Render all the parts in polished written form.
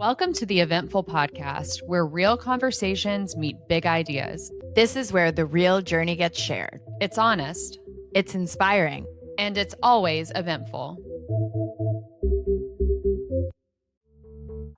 Welcome to the Eventful Podcast, where real conversations meet big ideas. This is where the real journey gets shared. It's honest, It's inspiring. and it's always eventful.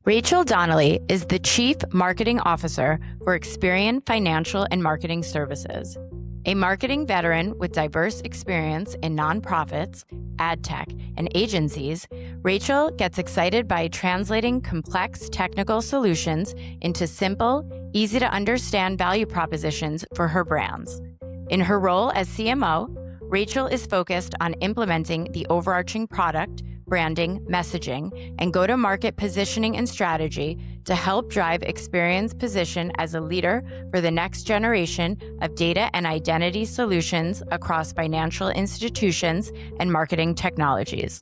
Rachael Donnelly is the Chief Marketing Officer for Experian Financial and Marketing Services. A marketing veteran with diverse experience in nonprofits, ad tech, and agencies, Rachael gets excited by translating complex technical solutions into simple, easy to understand value propositions for her brands. In her role as CMO, Rachael is focused on implementing the overarching product, branding, messaging, and go-to-market positioning and strategy to help drive Experian's position as a leader for the next generation of data and identity solutions across financial institutions and marketing technologies.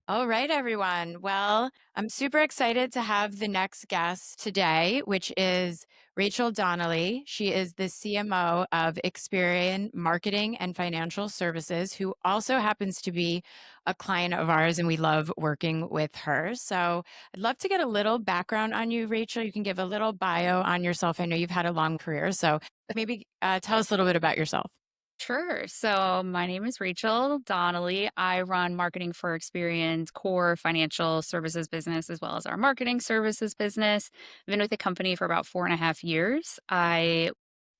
All right, everyone. Well, I'm super excited to have the next guest today, which is Rachael Donnelly. She is the CMO of Experian Marketing and Financial Services, who also happens to be a client of ours, and we love working with her. So I'd love to get a little background on you, Rachael. You can give a little bio on yourself. I know you've had a long career, so maybe tell us a little bit about yourself. Sure. So my name is Rachael Donnelly. I run marketing for Experian's core financial services business as well as our marketing services business. I've been with the company for about 4.5 years.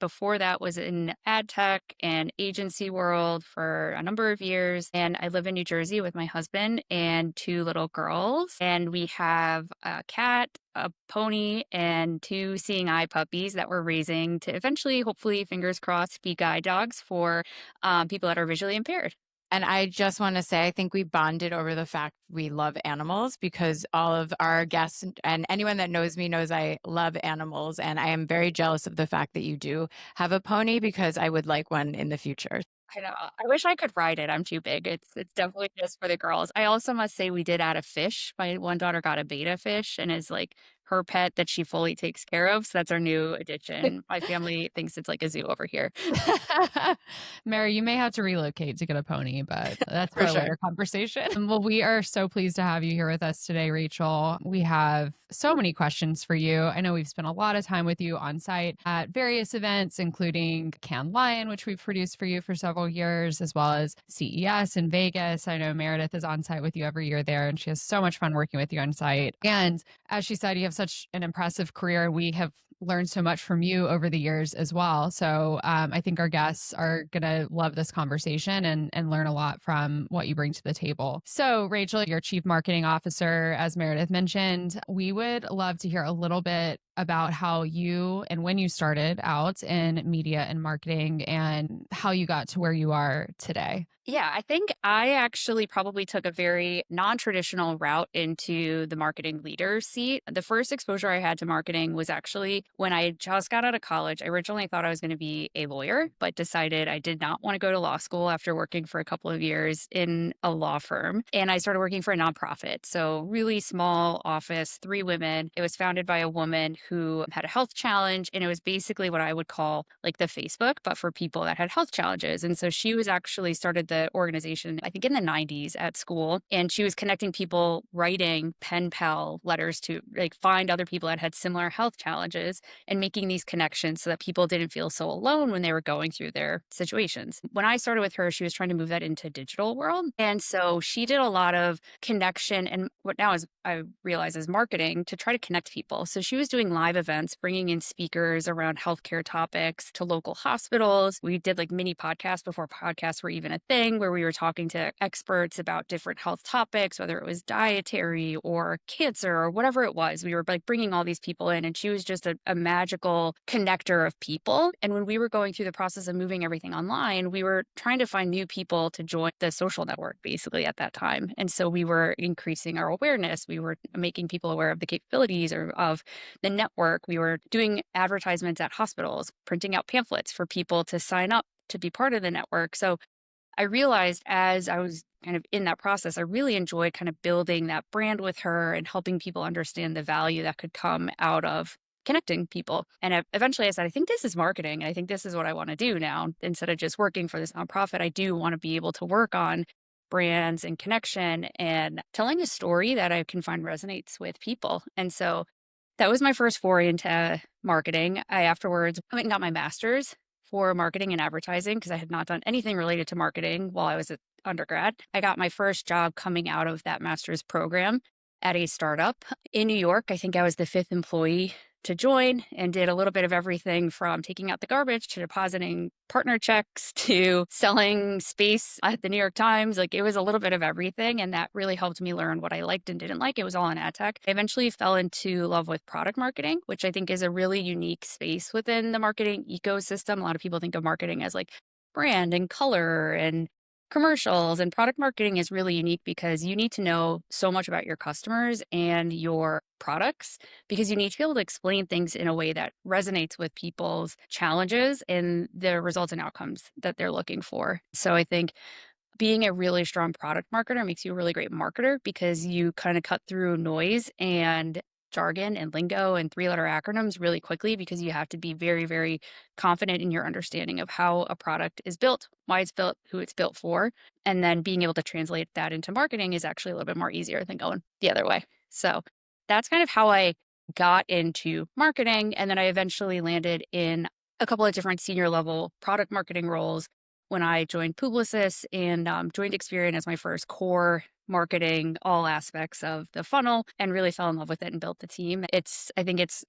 Before that was in ad tech and agency world for a number of years. And I live in New Jersey with my husband and two little girls. And we have a cat, a pony, and two seeing eye puppies that we're raising to eventually, hopefully, fingers crossed, be guide dogs for people that are visually impaired. And I just want to say, I think we bonded over the fact we love animals because all of our guests and anyone that knows me knows I love animals. And I am very jealous of the fact that you do have a pony because I would like one in the future. I know. I wish I could ride it. I'm too big. It's definitely just for the girls. I also must say we did add a fish. My one daughter got a beta fish and is like her pet that she fully takes care of. So that's our new addition. My family thinks it's like a zoo over here. Mary, you may have to relocate to get a pony, but that's for For a sure. later conversation. Well, we are so pleased to have you here with us today, Rachael. We have so many questions for you. I know we've spent a lot of time with you on site at various events, including Cannes Lion, which we've produced for you for several years, as well as CES in Vegas. I know Meredith is on site with you every year there, and she has so much fun working with you on site. And as she said, you have such an impressive career. We have learned so much from you over the years as well. So I think our guests are going to love this conversation and learn a lot from what you bring to the table. So Rachael, you're Chief Marketing Officer, as Meredith mentioned. We would love to hear a little bit about how you and when you started out in media and marketing and how you got to where you are today. Yeah, I think I actually probably took a very non-traditional route into the marketing leader seat. The first exposure I had to marketing was actually when I just got out of college. I originally thought I was going to be a lawyer, but decided I did not want to go to law school after working for a couple of years in a law firm. And I started working for a nonprofit. So really small office, 3 women. It was founded by a woman who had a health challenge. And it was basically what I would call like the Facebook, but for people that had health challenges. And so she was actually started the organization, I think in the 90s at school. And she was connecting people, writing pen pal letters to like find other people that had similar health challenges and making these connections so that people didn't feel so alone when they were going through their situations. When I started with her, she was trying to move that into digital world. And so she did a lot of connection and what now is I realize is marketing to try to connect people. So she was doing live events, bringing in speakers around healthcare topics to local hospitals. We did like mini podcasts before podcasts were even a thing where we were talking to experts about different health topics, whether it was dietary or cancer or whatever it was. We were like bringing all these people in and she was just a magical connector of people. And when we were going through the process of moving everything online, we were trying to find new people to join the social network basically at that time. And so we were increasing our awareness. We were making people aware of the capabilities or of the network. We were doing advertisements at hospitals, printing out pamphlets for people to sign up to be part of the network. So I realized as I was kind of in that process, I really enjoyed kind of building that brand with her and helping people understand the value that could come out of connecting people. And eventually I said, I think this is marketing. And I think this is what I want to do now. Instead of just working for this nonprofit, I do want to be able to work on brands and connection and telling a story that I can find resonates with people. And so that was my first foray into marketing. I afterwards went and got my master's for marketing and advertising because I had not done anything related to marketing while I was at undergrad. I got my first job coming out of that master's program at a startup in New York. I think I was the fifth employee to join and did a little bit of everything from taking out the garbage to depositing partner checks to selling space at the New York Times. Like it was a little bit of everything. And that really helped me learn what I liked and didn't like. It was all in ad tech. I eventually fell into love with product marketing, which I think is a really unique space within the marketing ecosystem. A lot of people think of marketing as like brand and color and commercials, and product marketing is really unique because you need to know so much about your customers and your products because you need to be able to explain things in a way that resonates with people's challenges and the results and outcomes that they're looking for. So I think being a really strong product marketer makes you a really great marketer because you kind of cut through noise and jargon and lingo and three-letter acronyms really quickly because you have to be very, very confident in your understanding of how a product is built, why it's built, who it's built for. And then being able to translate that into marketing is actually a little bit more easier than going the other way. So that's kind of how I got into marketing. And then I eventually landed in a couple of different senior level product marketing roles when I joined Publicis and joined Experian as my first core marketing, all aspects of the funnel, and really fell in love with it and built the team. It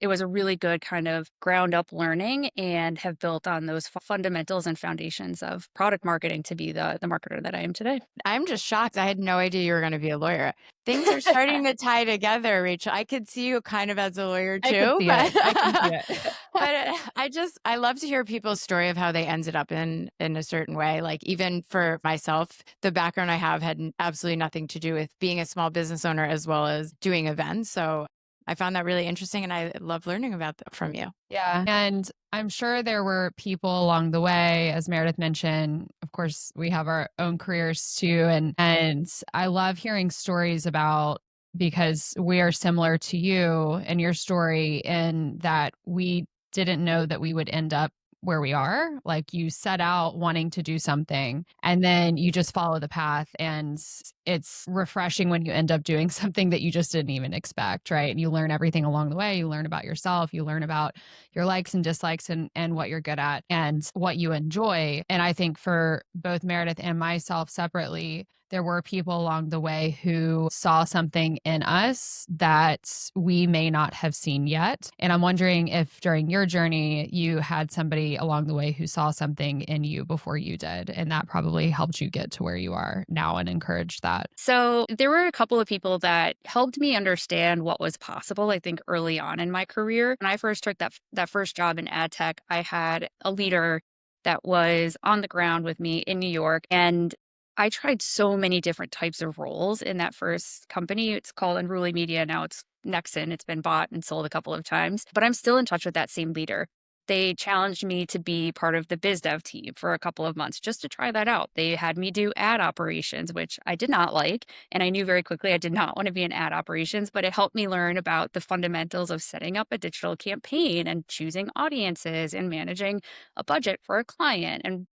was a really good kind of ground up learning and have built on those fundamentals and foundations of product marketing to be the marketer that I am today. I'm just shocked. I had no idea you were going to be a lawyer. Things are starting to tie together, Rachel. I could see you kind of as a lawyer I could too, see but it. I can see it. I love to hear people's story of how they ended up in a certain way. Like even for myself, the background I have had absolutely nothing to do with being a small business owner as well as doing events. So I found that really interesting and I love learning about that from you. Yeah. And I'm sure there were people along the way, as Meredith mentioned. Of course, we have our own careers too. And I love hearing stories about because we are similar to you and your story in that we didn't know that we would end up where we are. Like you set out wanting to do something and then you just follow the path. And it's refreshing when you end up doing something that you just didn't even expect, right? And you learn everything along the way. You learn about yourself, you learn about your likes and dislikes and what you're good at and what you enjoy. And I think for both Meredith and myself separately, there were people along the way who saw something in us that we may not have seen yet. And I'm wondering if during your journey, you had somebody along the way who saw something in you before you did. And that probably helped you get to where you are now and encouraged that. So there were a couple of people that helped me understand what was possible, I think, early on in my career. When I first took that first job in ad tech, I had a leader that was on the ground with me in New York. And I tried so many different types of roles in that first company. It's called Unruly Media. Now it's Nexon. It's been bought and sold a couple of times, but I'm still in touch with that same leader. They challenged me to be part of the biz dev team for a couple of months just to try that out. They had me do ad operations, which I did not like. And I knew very quickly I did not want to be in ad operations, but it helped me learn about the fundamentals of setting up a digital campaign and choosing audiences and managing a budget for a client and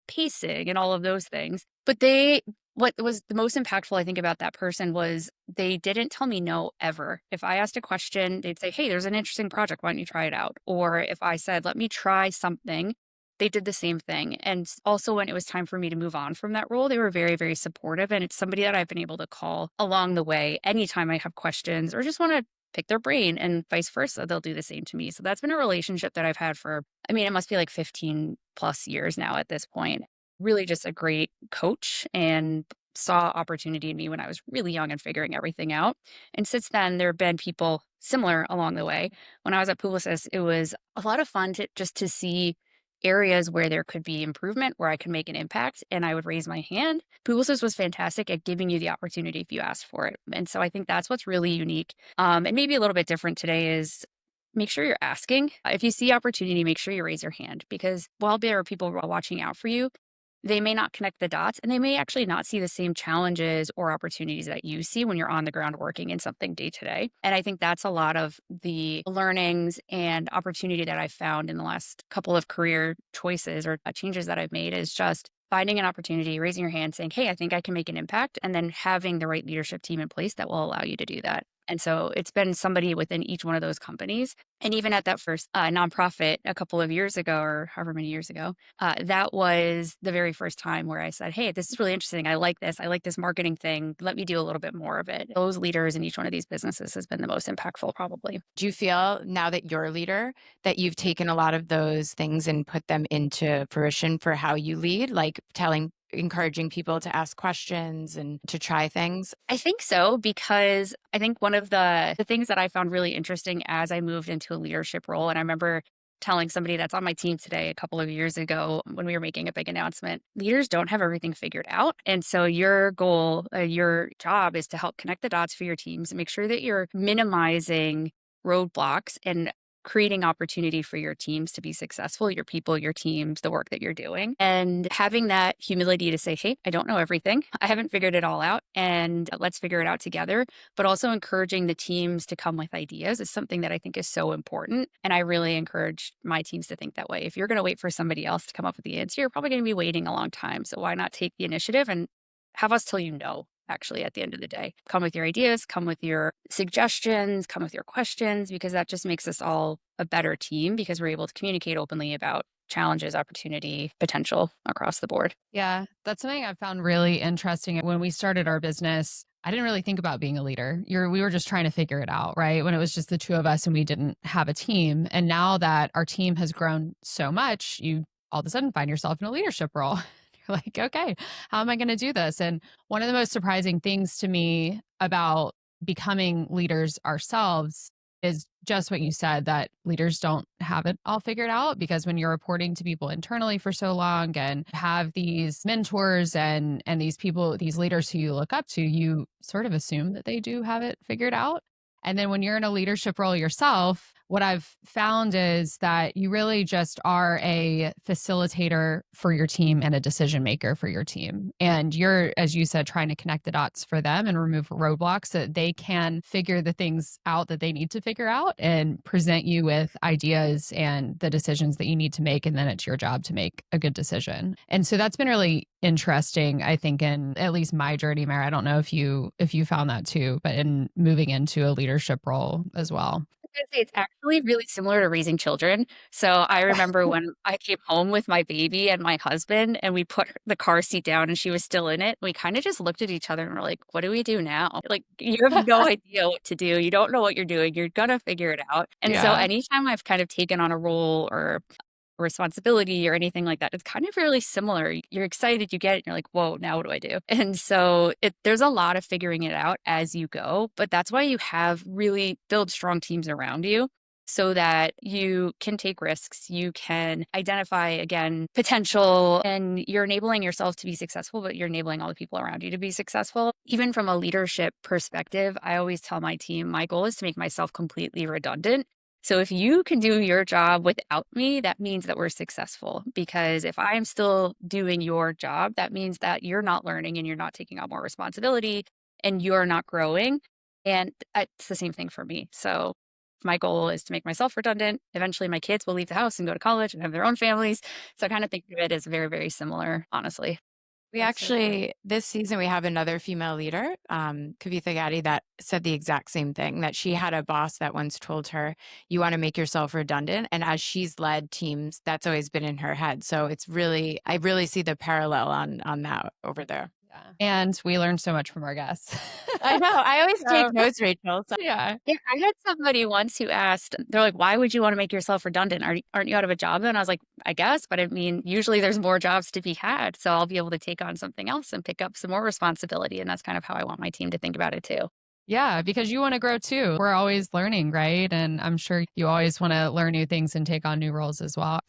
pacing and all of those things. But what was the most impactful, I think, about that person was they didn't tell me no ever. If I asked a question, they'd say, "Hey, there's an interesting project. Why don't you try it out?" Or if I said, "Let me try something," they did the same thing. And also when it was time for me to move on from that role, they were very, very supportive. And it's somebody that I've been able to call along the way anytime I have questions or just want to pick their brain, and vice versa. They'll do the same to me. So that's been a relationship that I've had for, I mean, it must be like 15 plus years now at this point. Really just a great coach and saw opportunity in me when I was really young and figuring everything out. And since then, there have been people similar along the way. When I was at Publicis, it was a lot of fun to see areas where there could be improvement, where I could make an impact, and I would raise my hand. Publicis was fantastic at giving you the opportunity if you asked for it. And so I think that's what's really unique. And maybe a little bit different today is make sure you're asking. If you see opportunity, make sure you raise your hand because while there are people watching out for you, they may not connect the dots and they may actually not see the same challenges or opportunities that you see when you're on the ground working in something day to day. And I think that's a lot of the learnings and opportunity that I've found in the last couple of career choices or changes that I've made is just finding an opportunity, raising your hand, saying, hey, I think I can make an impact, and then having the right leadership team in place that will allow you to do that. And so it's been somebody within each one of those companies. And even at that first nonprofit a couple of years ago, or however many years ago, that was the very first time where I said, hey, this is really interesting. I like this. I like this marketing thing. Let me do a little bit more of it. Those leaders in each one of these businesses has been the most impactful, probably. Do you feel now that you're a leader that you've taken a lot of those things and put them into fruition for how you lead, like encouraging people to ask questions and to try things? I think so, because I think one of the things that I found really interesting as I moved into a leadership role, and I remember telling somebody that's on my team today a couple of years ago when we were making a big announcement, leaders don't have everything figured out. And so your goal, your job is to help connect the dots for your teams and make sure that you're minimizing roadblocks and creating opportunity for your teams to be successful, your people, your teams, the work that you're doing, and having that humility to say, hey, I don't know everything. I haven't figured it all out, and let's figure it out together. But also encouraging the teams to come with ideas is something that I think is so important. And I really encourage my teams to think that way. If you're going to wait for somebody else to come up with the answer, you're probably going to be waiting a long time. So why not take the initiative and have us tell you no? Actually, at the end of the day, come with your ideas, come with your suggestions, come with your questions, because that just makes us all a better team because we're able to communicate openly about challenges, opportunity, potential across the board. Yeah, that's something I found really interesting. When we started our business, I didn't really think about being a leader. We were just trying to figure it out, right? When it was just the two of us and we didn't have a team. And now that our team has grown so much, you all of a sudden find yourself in a leadership role. You're like, okay, how am I going to do this? And one of the most surprising things to me about becoming leaders ourselves is just what you said, that leaders don't have it all figured out, because when you're reporting to people internally for so long and have these mentors and these people, these leaders who you look up to, you sort of assume that they do have it figured out. And then when you're in a leadership role yourself, what I've found is that you really just are a facilitator for your team and a decision maker for your team. And you're, as you said, trying to connect the dots for them and remove roadblocks so that they can figure the things out that they need to figure out and present you with ideas and the decisions that you need to make. And then it's your job to make a good decision. And so that's been really interesting, I think, in at least my journey, Mary. I don't know if you found that too, but in moving into a leadership role as well. I'd say it's actually really similar to raising children. So I remember when I came home with my baby and my husband, and we put the car seat down and she was still in it. We kind of just looked at each other and were like, what do we do now? Like, you have no idea what to do. You don't know what you're doing. You're going to figure it out. And so Yeah. anytime I've kind of taken on a role or responsibility or anything like that, it's kind of really similar. You're excited, you get it, and you're like, whoa, now what do I do? And so there's a lot of figuring it out as you go, but that's why you have really build strong teams around you so that you can take risks, you can identify, again, potential, and you're enabling yourself to be successful, but you're enabling all the people around you to be successful. Even from a leadership perspective, I always tell my team, my goal is to make myself completely redundant. So if you can do your job without me, that means that we're successful. Because if I'm still doing your job, that means that you're not learning and you're not taking on more responsibility and you're not growing. And it's the same thing for me. So my goal is to make myself redundant. Eventually my kids will leave the house and go to college and have their own families. So I kind of think of it as very, very similar, honestly. We That's so cool. actually, this season, we have another female leader, Kavitha Gaddy, that said the exact same thing, that she had a boss that once told her, you want to make yourself redundant. And as she's led teams, that's always been in her head. So it's really, I really see the parallel on that over there. Yeah. And we learned so much from our guests. I know. I always So, take notes, Rachel. So yeah. Yeah, I had somebody once who asked, they're like, why would you want to make yourself redundant? Aren't you out of a job? And I was like, I guess, but I mean, usually there's more jobs to be had. So I'll be able to take on something else and pick up some more responsibility. And that's kind of how I want my team to think about it too. Yeah, because you want to grow too. We're always learning, right? And I'm sure you always want to learn new things and take on new roles as well.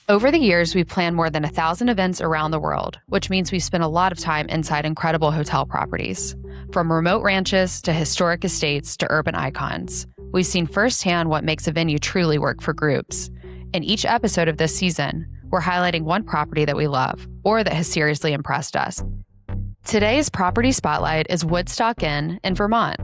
Over the years, we've planned more than 1,000 events around the world, which means we've spent a lot of time inside incredible hotel properties. From remote ranches to historic estates to urban icons, we've seen firsthand what makes a venue truly work for groups. In each episode of this season, we're highlighting one property that we love or that has seriously impressed us. Today's property spotlight is Woodstock Inn in Vermont.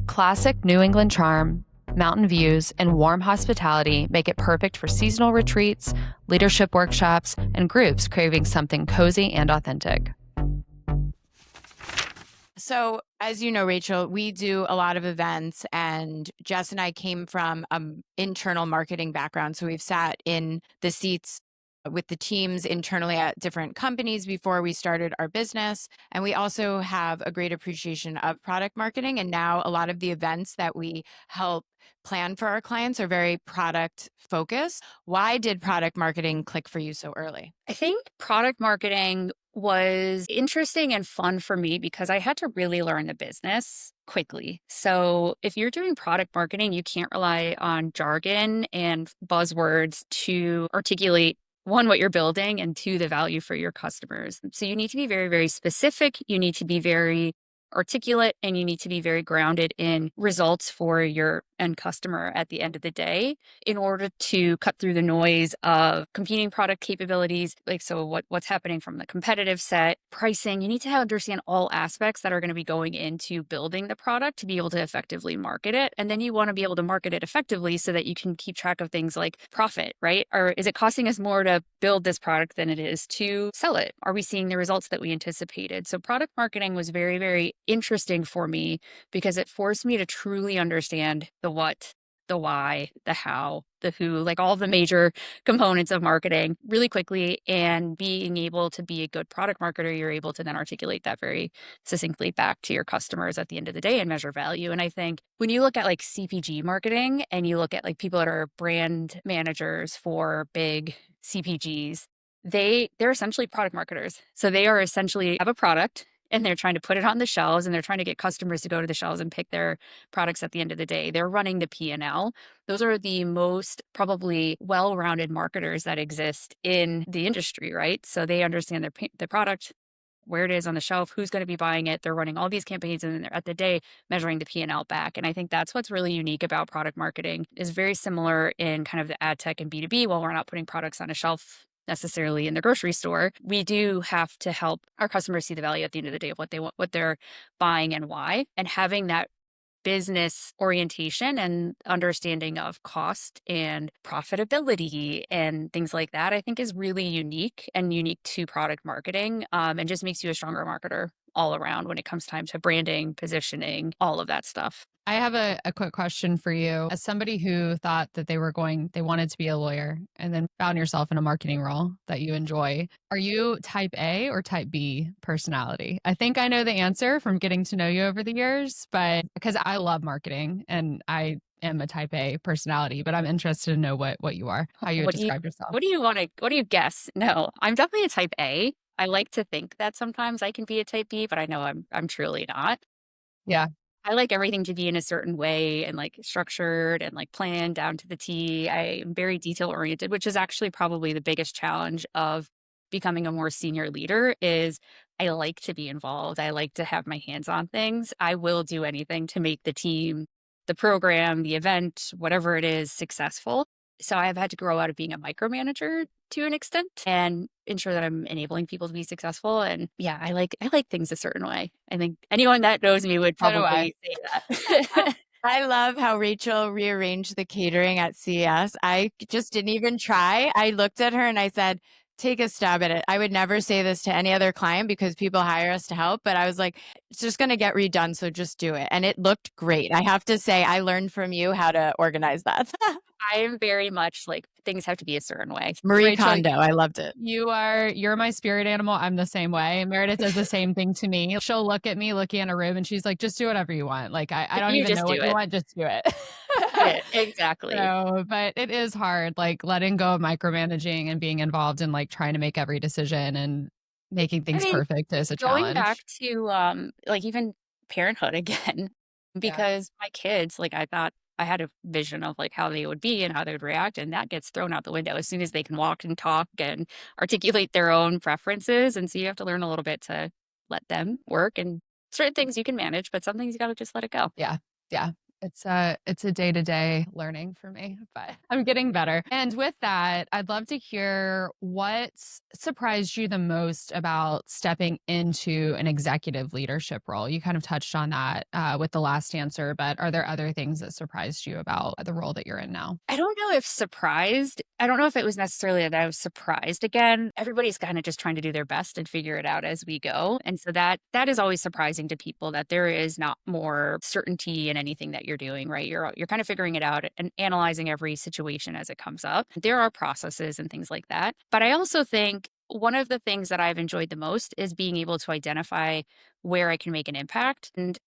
Classic New England charm, mountain views, and warm hospitality make it perfect for seasonal retreats, leadership workshops, and groups craving something cozy and authentic. So, as you know, Rachel, we do a lot of events, and Jess and I came from an internal marketing background. So, we've sat in the seats with the teams internally at different companies before we started our business. And we also have a great appreciation of product marketing. And now, a lot of the events that we help plan for our clients are very product focused. Why did product marketing click for you so early? I think product marketing was interesting and fun for me because I had to really learn the business quickly. So, if you're doing product marketing, you can't rely on jargon and buzzwords to articulate one, what you're building, and two, the value for your customers. So, you need to be very, very specific. You need to be very articulate, and you need to be very grounded in results for your end customer at the end of the day in order to cut through the noise of competing product capabilities. Like, so what's happening from the competitive set, pricing, you need to understand all aspects that are going to be going into building the product to be able to effectively market it. And then you want to be able to market it effectively so that you can keep track of things like profit, right? Or is it costing us more to build this product than it is to sell it? Are we seeing the results that we anticipated? So product marketing was very, very interesting for me because it forced me to truly understand the what, the why, the how, the who, like all the major components of marketing really quickly. And being able to be a good product marketer, you're able to then articulate that very succinctly back to your customers at the end of the day and measure value. And I think when you look at like CPG marketing and you look at like people that are brand managers for big CPGs, they're essentially product marketers. So they are essentially have a product and they're trying to put it on the shelves and they're trying to get customers to go to the shelves and pick their products at the end of the day. They're running the P&L. Those are the most probably well-rounded marketers that exist in the industry, right? So they understand their product, where it is on the shelf, who's going to be buying it. They're running all these campaigns and then they're at the day measuring the P&L back. And I think that's what's really unique about product marketing is very similar in kind of the ad tech and B2B. While we're not putting products on a shelf necessarily in the grocery store, we do have to help our customers see the value at the end of the day of what they want, what they're buying and why. And having that business orientation and understanding of cost and profitability and things like that, I think is really unique and unique to product marketing, and just makes you a stronger marketer all around when it comes time to branding, positioning, all of that stuff. I have a quick question for you. As somebody who thought that they wanted to be a lawyer and then found yourself in a marketing role that you enjoy, are you type A or type B personality? I think I know the answer from getting to know you over the years, but because I love marketing and I am a type A personality, but I'm interested to know what you are, how you would describe yourself. What do you guess? No, I'm definitely a type A. I like to think that sometimes I can be a type B, but I know I'm truly not. Yeah. I like everything to be in a certain way and like structured and like planned down to the T. I am very detail oriented, which is actually probably the biggest challenge of becoming a more senior leader is I like to be involved. I like to have my hands on things. I will do anything to make the team, the program, the event, whatever it is, successful. So I have had to grow out of being a micromanager to an extent and ensure that I'm enabling people to be successful. And yeah, I like things a certain way. I think anyone that knows me would So do I. probably say that. I love how Rachel rearranged the catering at CES. I just didn't even try. I looked at her and I said, take a stab at it. I would never say this to any other client because people hire us to help, but I was like, it's just going to get redone. So just do it. And it looked great. I have to say, I learned from you how to organize that. I am very much like things have to be a certain way. Marie Rachel, Kondo. I loved it. You're my spirit animal. I'm the same way. Meredith does the same thing to me. She'll look at me looking in a room and she's like, just do whatever you want. Like, I don't You even just know do what you it. want. Just do it. Yeah, exactly. So, but it is hard, like letting go of micromanaging and being involved in like trying to make every decision and making I things mean, perfect is a going back challenge. to like even parenthood again, Yeah. because my kids, like I thought I had a vision of like how they would be and how they would react, and that gets thrown out the window as soon as they can walk and talk and articulate their own preferences. And so you have to learn a little bit to let them work and certain things you can manage, but some things you gotta just let it go. Yeah. Yeah. It's a day-to-day learning for me, but I'm getting better. And with that, I'd love to hear what surprised you the most about stepping into an executive leadership role. You kind of touched on that with the last answer, but are there other things that surprised you about the role that you're in now? I don't know if surprised. I don't know if it was necessarily that I was surprised again. Everybody's kind of just trying to do their best and figure it out as we go. And so that is always surprising to people that there is not more certainty in anything that you're doing, right? You're kind of figuring it out and analyzing every situation as it comes up. There are processes and things like that. But I also think one of the things that I've enjoyed the most is being able to identify where I can make an impact. And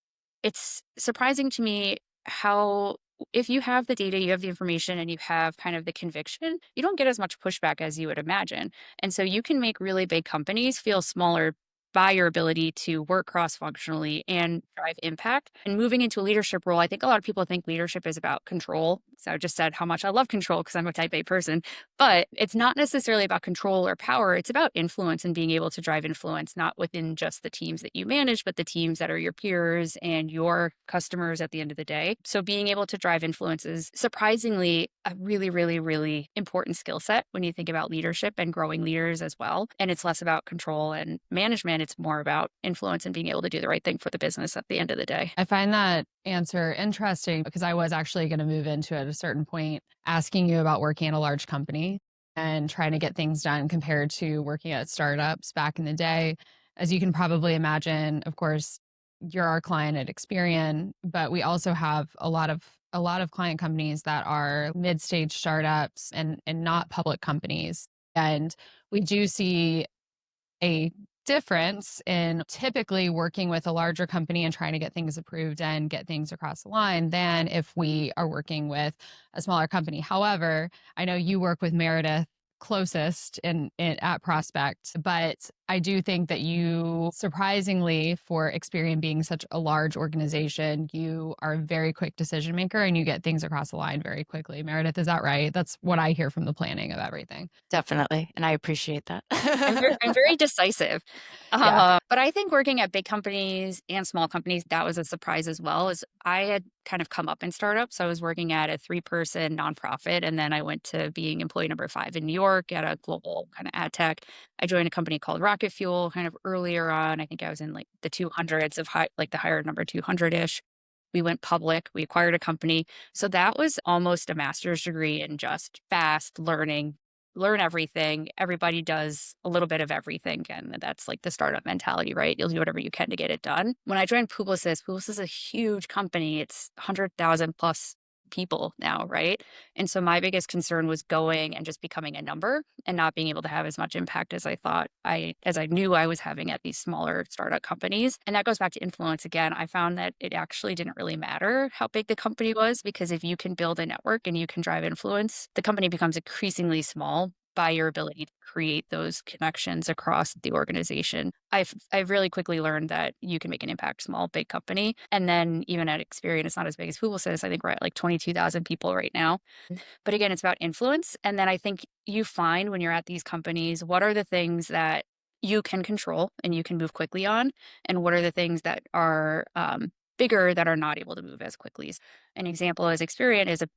it's surprising to me how if you have the data, you have the information, and you have kind of the conviction, you don't get as much pushback as you would imagine. And so you can make really big companies feel smaller by your ability to work cross functionally and drive impact. And moving into a leadership role, I think a lot of people think leadership is about control. So I just said how much I love control because I'm a type A person, but it's not necessarily about control or power. It's about influence and being able to drive influence, not within just the teams that you manage, but the teams that are your peers and your customers at the end of the day. So being able to drive influence is surprisingly a really, really, really important skill set when you think about leadership and growing leaders as well. And it's less about control and management. It's more about influence and being able to do the right thing for the business at the end of the day. I find that answer interesting because I was actually going to move into it at a certain point, asking you about working at a large company and trying to get things done compared to working at startups back in the day. As you can probably imagine, of course, you're our client at Experian, but we also have a lot of client companies that are mid-stage startups and not public companies. And we do see a difference in typically working with a larger company and trying to get things approved and get things across the line than if we are working with a smaller company. However, I know you work with Meredith closest in at Prospect, but I do think that you surprisingly for Experian being such a large organization, you are a very quick decision maker and you get things across the line very quickly. Meredith, is that right? That's what I hear from the planning of everything. Definitely. And I appreciate that. I'm very decisive. Yeah. But I think working at big companies and small companies, that was a surprise as well. Is I had kind of come up in startups. I was working at a 3-person nonprofit, and then I went to being employee number 5 in New York at a global kind of ad tech. I joined a company called Rocket Fuel kind of earlier on. I think I was in like the 200s of high, like the higher number 200-ish. We went public. We acquired a company. So that was almost a master's degree in just fast learning, learn everything. Everybody does a little bit of everything. And that's like the startup mentality, right? You'll do whatever you can to get it done. When I joined Publicis is a huge company. It's 100,000 plus people now, right? And so my biggest concern was going and just becoming a number and not being able to have as much impact as as I knew I was having at these smaller startup companies. And that goes back to influence again. I found that it actually didn't really matter how big the company was because if you can build a network and you can drive influence, the company becomes increasingly small by your ability to create those connections across the organization. I've really quickly learned that you can make an impact small, big company. And then even at Experian, it's not as big as Publicis. I think we're at like 22,000 people right now. But again, it's about influence. And then I think you find when you're at these companies, what are the things that you can control and you can move quickly on? And what are the things that are bigger that are not able to move as quickly? An example is Experian is a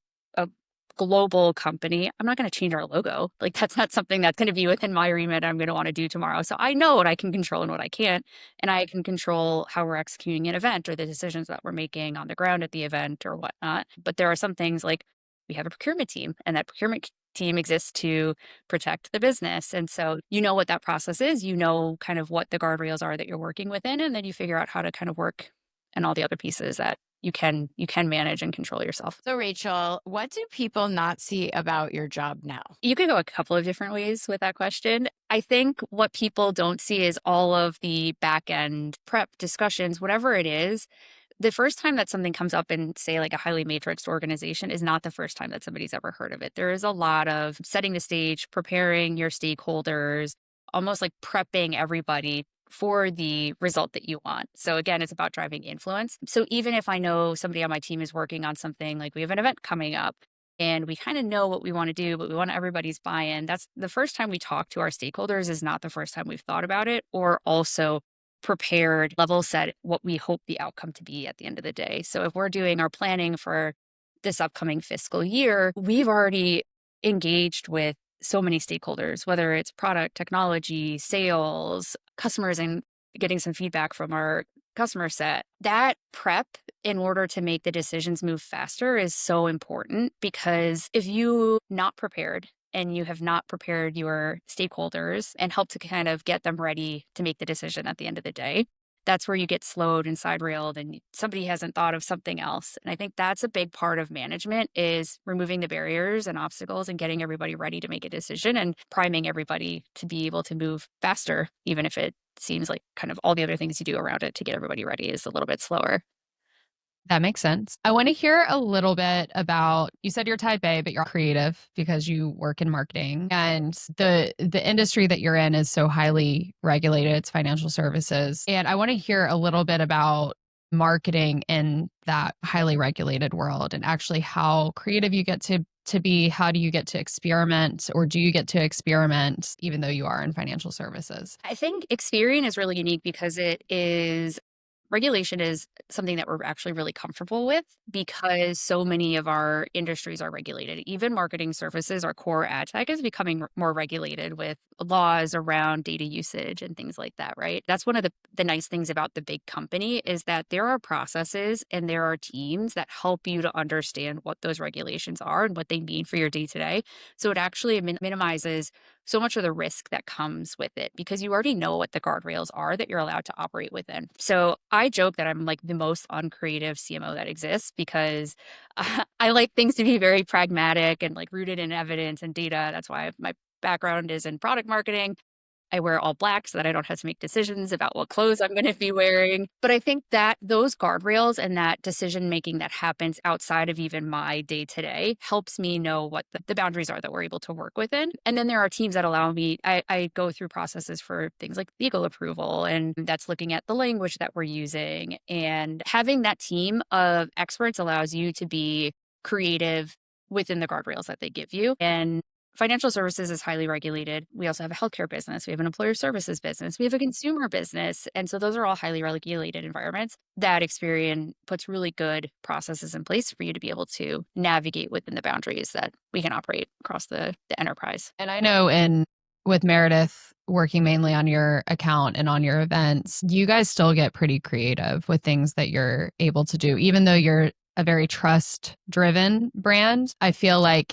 global company. I'm not going to change our logo. Like that's not something that's going to be within my remit I'm going to want to do tomorrow. So I know what I can control and what I can't. And I can control how we're executing an event or the decisions that we're making on the ground at the event or whatnot. But there are some things like we have a procurement team and that procurement team exists to protect the business. And so you know what that process is, you know kind of what the guardrails are that you're working within, and then you figure out how to kind of work and all the other pieces that you can manage and control yourself. So, Rachel, what do people not see about your job now? You could go a couple of different ways with that question. I think what people don't see is all of the back end prep discussions, whatever it is. The first time that something comes up in, say, like a highly matrixed organization is not the first time that somebody's ever heard of it. There is a lot of setting the stage, preparing your stakeholders, almost like prepping everybody for the result that you want. So again, it's about driving influence. So even if I know somebody on my team is working on something, like we have an event coming up and we kind of know what we want to do, but we want everybody's buy-in. That's the first time we talk to our stakeholders is not the first time we've thought about it, or also prepared, level set what we hope the outcome to be at the end of the day. So if we're doing our planning for this upcoming fiscal year, we've already engaged with so many stakeholders, whether it's product, technology, sales, customers, and getting some feedback from our customer set. That prep in order to make the decisions move faster is so important, because if you not prepared and you have not prepared your stakeholders and helped to kind of get them ready to make the decision at the end of the day, that's where you get slowed and side railed and somebody hasn't thought of something else. And I think that's a big part of management, is removing the barriers and obstacles and getting everybody ready to make a decision and priming everybody to be able to move faster, even if it seems like kind of all the other things you do around it to get everybody ready is a little bit slower. That makes sense. I want to hear a little bit about, you said you're type A, but you're creative because you work in marketing, and the industry that you're in is so highly regulated. It's financial services. And I want to hear a little bit about marketing in that highly regulated world, and actually how creative you get to be. How do you get to experiment, or do you get to experiment even though you are in financial services? I think Experian is really unique because regulation is something that we're actually really comfortable with, because so many of our industries are regulated. Even marketing services, our core ad tech, is becoming more regulated with laws around data usage and things like that, right? That's one of the nice things about the big company, is that there are processes and there are teams that help you to understand what those regulations are and what they mean for your day to day. So it actually minimizes so much of the risk that comes with it, because you already know what the guardrails are that you're allowed to operate within. So I joke that I'm like the most uncreative CMO that exists, because I like things to be very pragmatic and like rooted in evidence and data. That's why my background is in product marketing. I wear all black so that I don't have to make decisions about what clothes I'm going to be wearing. But I think that those guardrails and that decision making that happens outside of even my day to day helps me know what the boundaries are that we're able to work within. And then there are teams that allow me, I go through processes for things like legal approval, and that's looking at the language that we're using. And having that team of experts allows you to be creative within the guardrails that they give you. And financial services is highly regulated. We also have a healthcare business. We have an employer services business. We have a consumer business. And so those are all highly regulated environments that Experian puts really good processes in place for you to be able to navigate within the boundaries that we can operate across the enterprise. And I know with Meredith working mainly on your account and on your events, you guys still get pretty creative with things that you're able to do. Even though you're a very trust driven brand, I feel like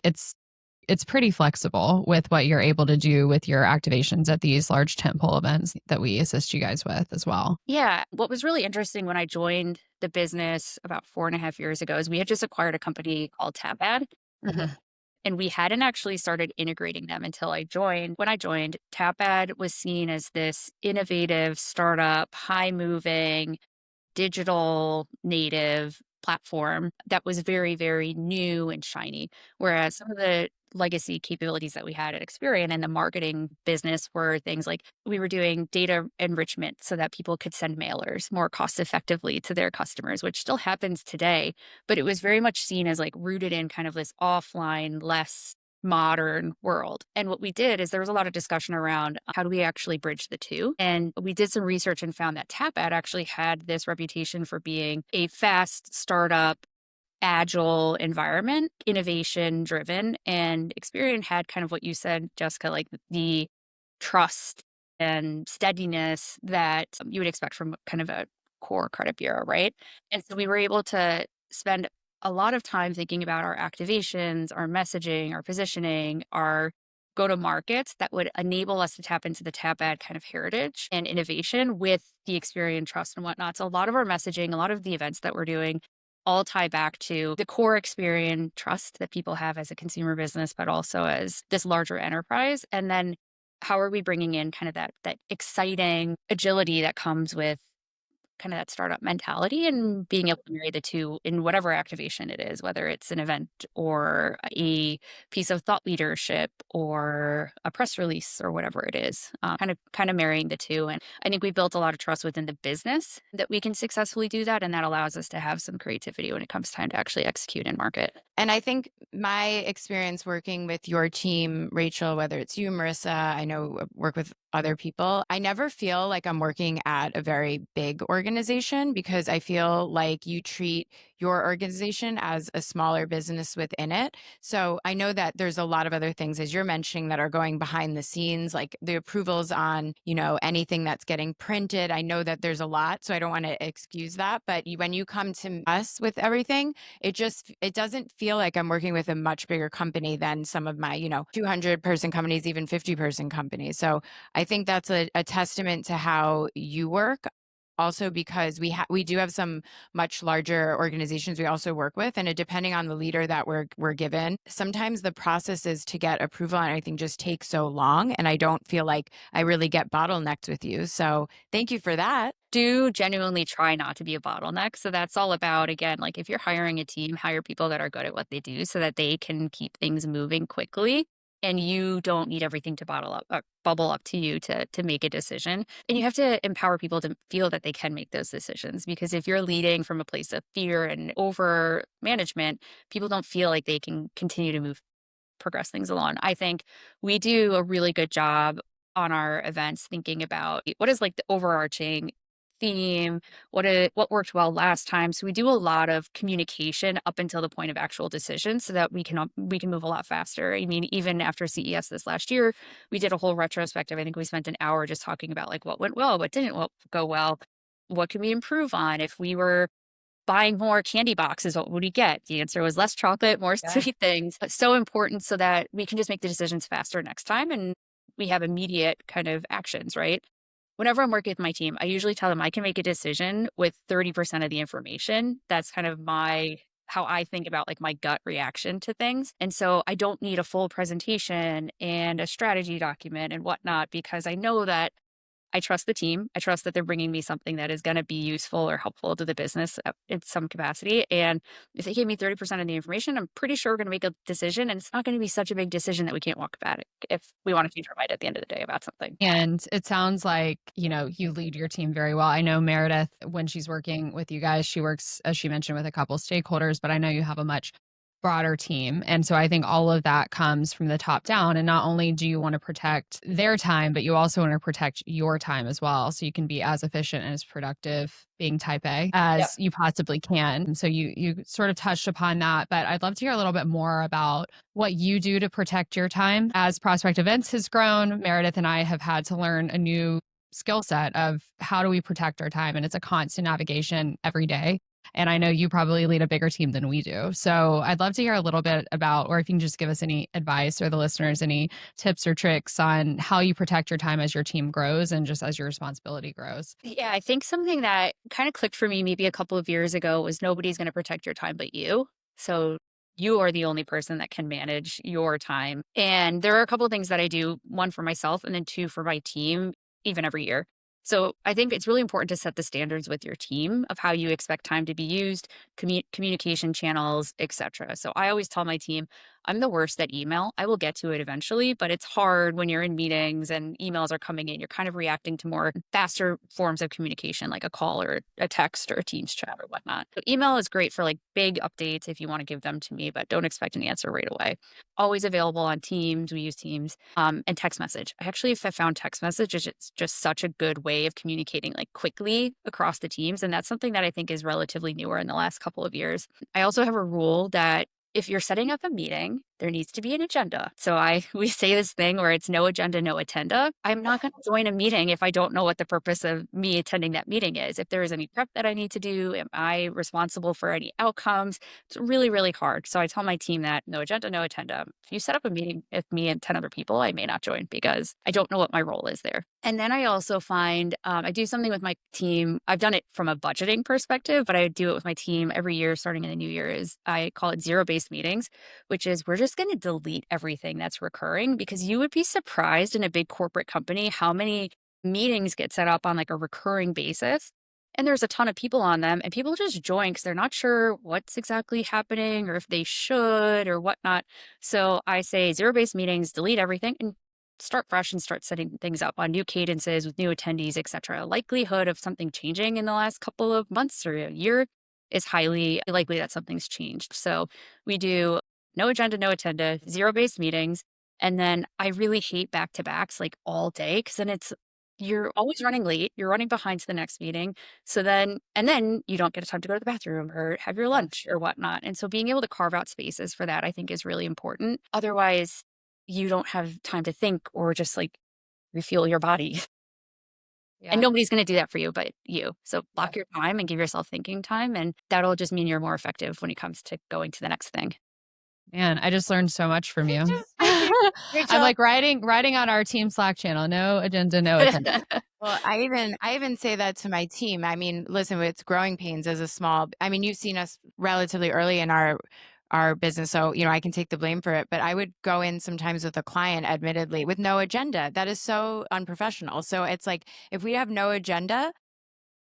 it's pretty flexible with what you're able to do with your activations at these large tentpole events that we assist you guys with as well. Yeah. What was really interesting when I joined the business about 4.5 years ago is we had just acquired a company called Tapad. Mhm. And we hadn't actually started integrating them until I joined. When I joined, Tapad was seen as this innovative startup, high moving, digital native platform that was very, very new and shiny. Whereas some of the legacy capabilities that we had at Experian and the marketing business were things like we were doing data enrichment so that people could send mailers more cost effectively to their customers, which still happens today. But it was very much seen as like rooted in kind of this offline, less modern world. And what we did is there was a lot of discussion around how do we actually bridge the two. And we did some research and found that Tapad actually had this reputation for being a fast startup, agile environment, innovation driven. And Experian had kind of what you said, Jessica, like the trust and steadiness that you would expect from kind of a core credit bureau, right? And so we were able to spend a lot of time thinking about our activations, our messaging, our positioning, our go to markets that would enable us to tap into the tap ad kind of heritage and innovation with the Experian trust and whatnot. So a lot of our messaging, a lot of the events that we're doing all tie back to the core Experian trust that people have as a consumer business, but also as this larger enterprise. And then how are we bringing in kind of that exciting agility that comes with kind of that startup mentality and being able to marry the two in whatever activation it is, whether it's an event or a piece of thought leadership or a press release or whatever it is, kind of marrying the two. And I think we built a lot of trust within the business that we can successfully do that. And that allows us to have some creativity when it comes time to actually execute and market. And I think my experience working with your team, Rachel, whether it's you, Marissa, I know work with other people, I never feel like I'm working at a very big organization because I feel like you treat your organization as a smaller business within it. So I know that there's a lot of other things, as you're mentioning, that are going behind the scenes, like the approvals on, anything that's getting printed. I know that there's a lot, so I don't want to excuse that. But when you come to us with everything, it doesn't feel like I'm working with a much bigger company than some of my 200 person companies, even 50-person companies. So I think that's a testament to how you work. Also, because we do have some much larger organizations we also work with, and depending on the leader that we're given, sometimes the processes to get approval on anything just take so long, and I don't feel like I really get bottlenecked with you. So thank you for that. Do genuinely try not to be a bottleneck. So that's all about, again, like if you're hiring a team, hire people that are good at what they do so that they can keep things moving quickly. And you don't need everything to bottle up or bubble up to you to make a decision. And you have to empower people to feel that they can make those decisions. Because if you're leading from a place of fear and over management, people don't feel like they can continue to progress things along. I think we do a really good job on our events thinking about what is like the overarching theme, what worked well last time. So we do a lot of communication up until the point of actual decision so that we can move a lot faster. I mean, even after CES this last year, we did a whole retrospective. I think we spent an hour just talking about like what went well, what didn't go well, what can we improve on. If we were buying more candy boxes, what would we get? The answer was less chocolate, more Yeah. sweet things. But so important so that we can just make the decisions faster next time and we have immediate kind of actions, right? Whenever I'm working with my team, I usually tell them I can make a decision with 30% of the information. That's kind of how I think about like my gut reaction to things. And so I don't need a full presentation and a strategy document and whatnot because I know that I trust the team. I trust that they're bringing me something that is going to be useful or helpful to the business in some capacity. And if they gave me 30% of the information, I'm pretty sure we're going to make a decision. And it's not going to be such a big decision that we can't walk back if we want to change our mind at the end of the day about something. And it sounds like, you lead your team very well. I know Meredith, when she's working with you guys, she works, as she mentioned, with a couple stakeholders, but I know you have a much broader team. And so I think all of that comes from the top down. And not only do you want to protect their time, but you also want to protect your time as well. So you can be as efficient and as productive being type A as you possibly can. So you sort of touched upon that, but I'd love to hear a little bit more about what you do to protect your time. As Prospect Events has grown, Meredith and I have had to learn a new skill set of how do we protect our time. And it's a constant navigation every day. And I know you probably lead a bigger team than we do. So I'd love to hear a little bit about, or if you can just give us any advice or the listeners, any tips or tricks on how you protect your time as your team grows and just as your responsibility grows. Yeah, I think something that kind of clicked for me maybe a couple of years ago was nobody's going to protect your time but you. So you are the only person that can manage your time. And there are a couple of things that I do, one for myself and then two for my team, even every year. So I think it's really important to set the standards with your team of how you expect time to be used, communication channels, etc. So I always tell my team, I'm the worst at email. I will get to it eventually, but it's hard when you're in meetings and emails are coming in. You're kind of reacting to more faster forms of communication, like a call or a text or a Teams chat or whatnot. So email is great for like big updates if you want to give them to me, but don't expect an answer right away. Always available on Teams. We use Teams and text message. I actually have found text message is just such a good way of communicating like quickly across the teams. And that's something that I think is relatively newer in the last couple of years. I also have a rule that if you're setting up a meeting, there needs to be an agenda. So we say this thing where it's no agenda, no attenda. I'm not going to join a meeting if I don't know what the purpose of me attending that meeting is. If there is any prep that I need to do, am I responsible for any outcomes? It's really, really hard. So I tell my team that no agenda, no attenda. If you set up a meeting with me and 10 other people, I may not join because I don't know what my role is there. And then I also find I do something with my team. I've done it from a budgeting perspective, but I do it with my team every year starting in the new year is I call it zero-based meetings, which is we're just going to delete everything that's recurring because you would be surprised in a big corporate company how many meetings get set up on like a recurring basis. And there's a ton of people on them and people just join because they're not sure what's exactly happening or if they should or whatnot. So I say zero-based meetings, delete everything and start fresh and start setting things up on new cadences with new attendees, et cetera. Likelihood of something changing in the last couple of months or a year it's highly likely that something's changed. So we do no agenda, no attenda, zero-based meetings. And then I really hate back-to-backs like all day because then you're always running late. You're running behind to the next meeting. And then you don't get time to go to the bathroom or have your lunch or whatnot. And so being able to carve out spaces for that, I think is really important. Otherwise, you don't have time to think or just like refuel your body. And Yeah. nobody's going to do that for you but you. So block your time and give yourself thinking time. And that'll just mean you're more effective when it comes to going to the next thing. Man, I just learned so much from you. Thank you, I'm Rachel. like writing on our team Slack channel, no agenda, no attendance. Well, I even say that to my team. I mean, listen, it's growing pains as a small. I mean, you've seen us relatively early in our business, so I can take the blame for it. But I would go in sometimes with a client, admittedly, with no agenda. That is so unprofessional. So it's like if we have no agenda.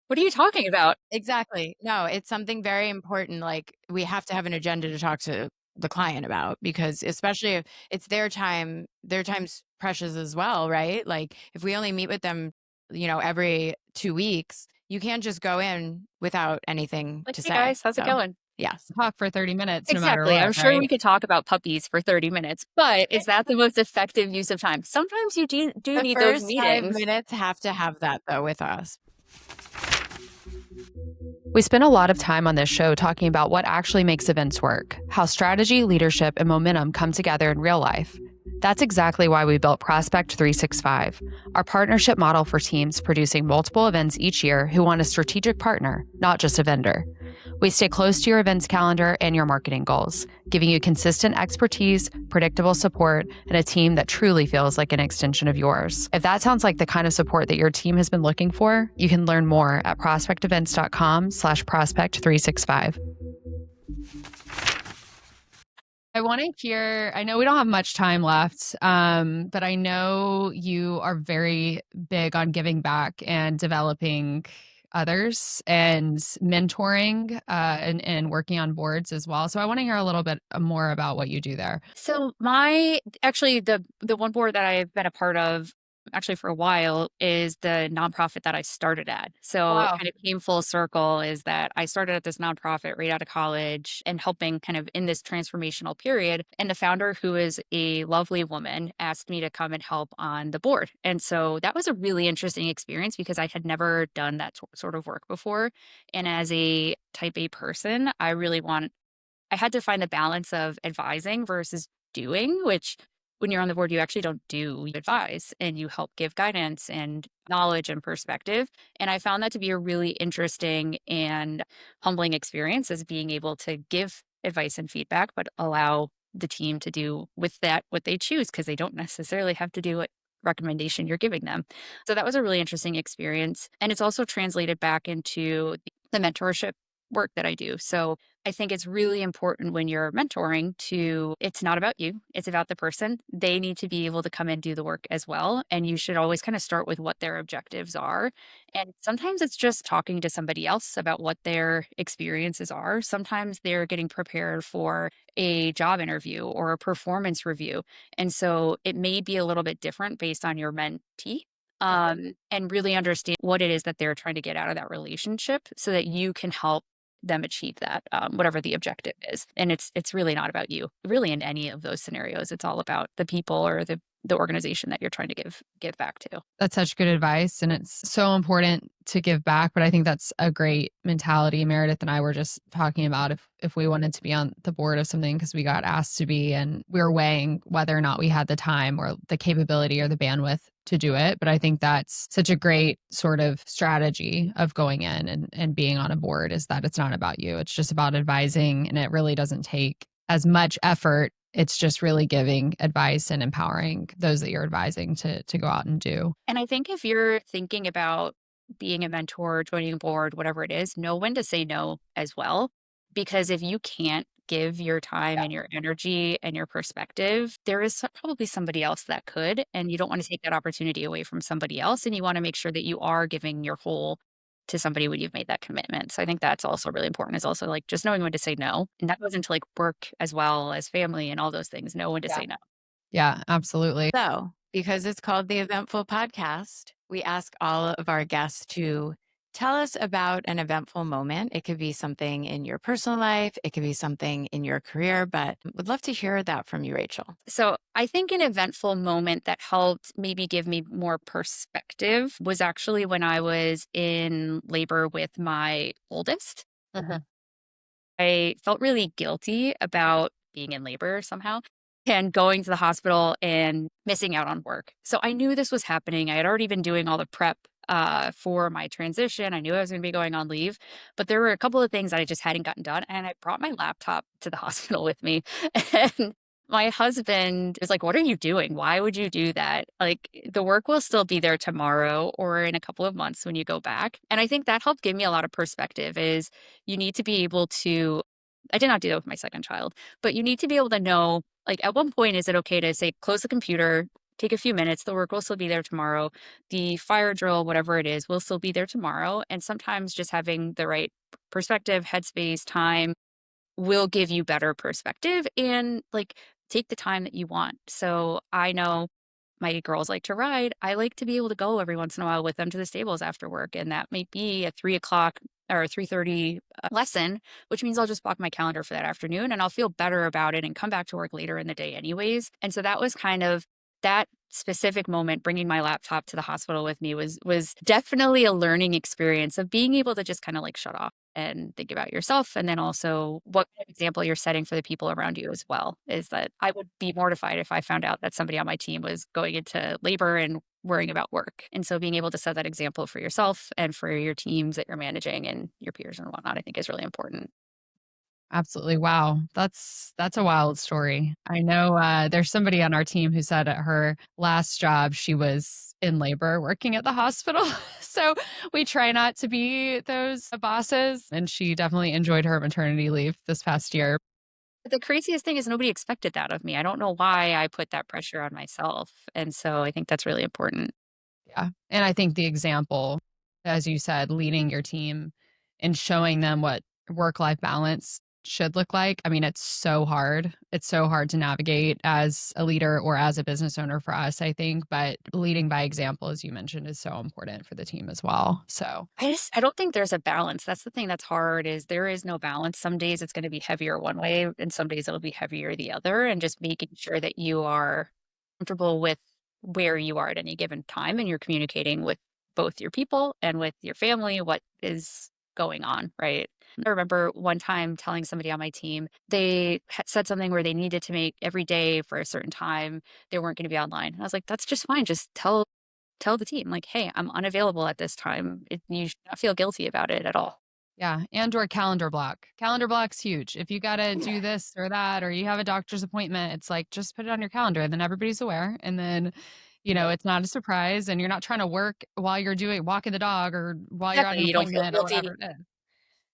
What are you talking about? Exactly. No, it's something very important. Like we have to have an agenda to talk to the client about because especially if it's their time's precious as well, right? Like if we only meet with them, every 2 weeks, you can't just go in without anything Like, to hey say. guys, how's it So, going? yes. Talk for 30 minutes no matter Exactly. I'm what, sure right? we could talk about puppies for 30 minutes, but is that the most effective use of time? Sometimes you do The need those first 5 meetings. minutes have to have that though with us. We spend a lot of time on this show talking about what actually makes events work, how strategy, leadership, and momentum come together in real life. That's exactly why we built Prospect 365, our partnership model for teams producing multiple events each year who want a strategic partner, not just a vendor. We stay close to your events calendar and your marketing goals, giving you consistent expertise, predictable support, and a team that truly feels like an extension of yours. If that sounds like the kind of support that your team has been looking for, you can learn more at prospectevents.com/prospect365. I want to hear, I know we don't have much time left, but I know you are very big on giving back and developing others and mentoring and working on boards as well. So I want to hear a little bit more about what you do there. So actually the one board that I've been a part of actually for a while is the nonprofit that I started at. So Wow. kind of came full circle is that I started at this nonprofit right out of college and helping kind of in this transformational period. And the founder, who is a lovely woman, asked me to come and help on the board. And so that was a really interesting experience because I had never done that sort of work before. And as a type A person, I had to find the balance of advising versus doing, which when you're on the board, you actually don't do, you advise and you help give guidance and knowledge and perspective. And I found that to be a really interesting and humbling experience as being able to give advice and feedback, but allow the team to do with that what they choose because they don't necessarily have to do what recommendation you're giving them. So that was a really interesting experience. And it's also translated back into the mentorship work that I do. So I think it's really important when you're mentoring it's not about you, it's about the person. They need to be able to come and do the work as well. And you should always kind of start with what their objectives are. And sometimes it's just talking to somebody else about what their experiences are. Sometimes they're getting prepared for a job interview or a performance review. And so it may be a little bit different based on your mentee. And really understand what it is that they're trying to get out of that relationship so that you can help them achieve that, whatever the objective is. And it's really not about you. Really, in any of those scenarios, it's all about the people or the organization that you're trying to give back to. That's such good advice. And it's so important to give back. But I think that's a great mentality. Meredith and I were just talking about if we wanted to be on the board of something because we got asked to be, and we were weighing whether or not we had the time or the capability or the bandwidth to do it. But I think that's such a great sort of strategy of going in and being on a board is that it's not about you. It's just about advising, and it really doesn't take as much effort. It's just really giving advice and empowering those that you're advising to go out and do. And I think if you're thinking about being a mentor, joining a board, whatever it is, know when to say no as well. Because if you can't give your time and your energy and your perspective, there is probably somebody else that could. And you don't want to take that opportunity away from somebody else. And you want to make sure that you are giving your whole to somebody when you've made that commitment. So I think that's also really important is also like just knowing when to say no. And that goes into like work as well as family and all those things. Know when to say no. Yeah, absolutely. So, because it's called the Eventful Podcast, we ask all of our guests to Tell us about an eventful moment. It could be something in your personal life, it could be something in your career, but would love to hear that from you, Rachel. So I think an eventful moment that helped maybe give me more perspective was actually when I was in labor with my oldest. I felt really guilty about being in labor somehow and going to the hospital and missing out on work. So I knew this was happening. I had already been doing all the prep for my transition. I knew I was going to be going on leave, but there were a couple of things that I just hadn't gotten done. And I brought my laptop to the hospital with me. And my husband was like, "What are you doing? Why would you do that? Like, the work will still be there tomorrow or in a couple of months when you go back." And I think that helped give me a lot of perspective is you need to be able to I did not do that with my second child, but you need to be able to know, like, at one point, is it okay to say, close the computer, take a few minutes, the work will still be there tomorrow. The fire drill, whatever it is, will still be there tomorrow. And sometimes just having the right perspective, headspace, time will give you better perspective and like take the time that you want. So I know my girls like to ride. I like to be able to go every once in a while with them to the stables after work. And that might be a 3 o'clock or 3:30 lesson, which means I'll just block my calendar for that afternoon and I'll feel better about it and come back to work later in the day anyways. And so that was kind of that specific moment. Bringing my laptop to the hospital with me was definitely a learning experience of being able to just kind of like shut off and think about yourself. And then also what kind of example you're setting for the people around you as well. Is that I would be mortified if I found out that somebody on my team was going into labor and worrying about work. And so being able to set that example for yourself and for your teams that you're managing and your peers and whatnot, I think is really important. Absolutely. Wow. That's a wild story. I know there's somebody on our team who said at her last job she was in labor working at the hospital. So we try not to be those bosses. And she definitely enjoyed her maternity leave this past year. The craziest thing is nobody expected that of me. I don't know why I put that pressure on myself. And so I think that's really important. Yeah. And I think the example, as you said, leading your team and showing them what work life balance should look like. I mean, it's so hard. It's so hard to navigate as a leader or as a business owner for us, I think. But leading by example, as you mentioned, is so important for the team as well. So, I don't think there's a balance. That's the thing that's hard is there is no balance. Some days it's going to be heavier one way and some days it'll be heavier the other. And just making sure that you are comfortable with where you are at any given time and you're communicating with both your people and with your family what is going on, right? I remember one time telling somebody on my team, they had said something where they needed to make every day for a certain time, they weren't going to be online. And I was like, that's just fine. Just tell the team, like, hey, I'm unavailable at this time. You should not feel guilty about it at all. yeah. And or calendar block. Calendar block's huge. If you got to do this or that, or you have a doctor's appointment, it's like just put it on your calendar and then everybody's aware. And then it's not a surprise and you're not trying to work while you're walking the dog or while you're on Exactly. an You don't feel appointment or guilty. whatever it is.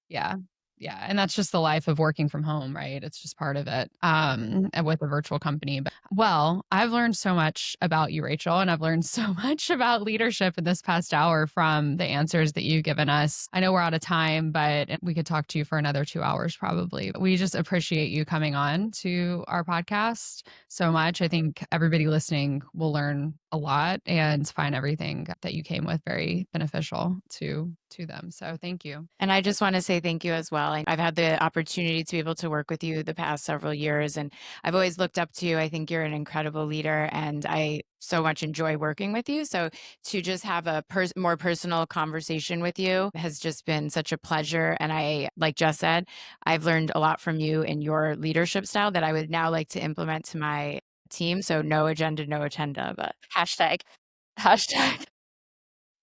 Yeah. Yeah. And that's just the life of working from home, right? It's just part of it. And with a virtual company. But well, I've learned so much about you, Rachel, and I've learned so much about leadership in this past hour from the answers that you've given us. I know we're out of time, but we could talk to you for another 2 hours probably. But we just appreciate you coming on to our podcast so much. I think everybody listening will learn a lot and find everything that you came with very beneficial to them. So thank you. And I just want to say thank you as well. I've had the opportunity to be able to work with you the past several years, and I've always looked up to you. I think you're an incredible leader, and I so much enjoy working with you. So to just have a more personal conversation with you has just been such a pleasure. And I, like Jess said, I've learned a lot from you and your leadership style that I would now like to implement to my team. So no agenda, no agenda, but Hashtag. hashtag.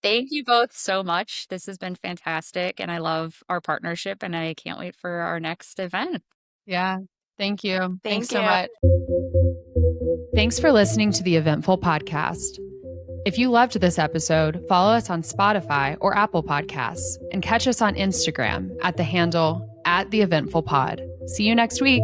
Thank you both so much. This has been fantastic. And I love our partnership and I can't wait for our next event. Yeah. Thank you. Thanks Thank so you. much. Thanks for listening to the Eventful Podcast. If you loved this episode, follow us on Spotify or Apple Podcasts and catch us on Instagram at the handle @theeventfulpod. See you next week.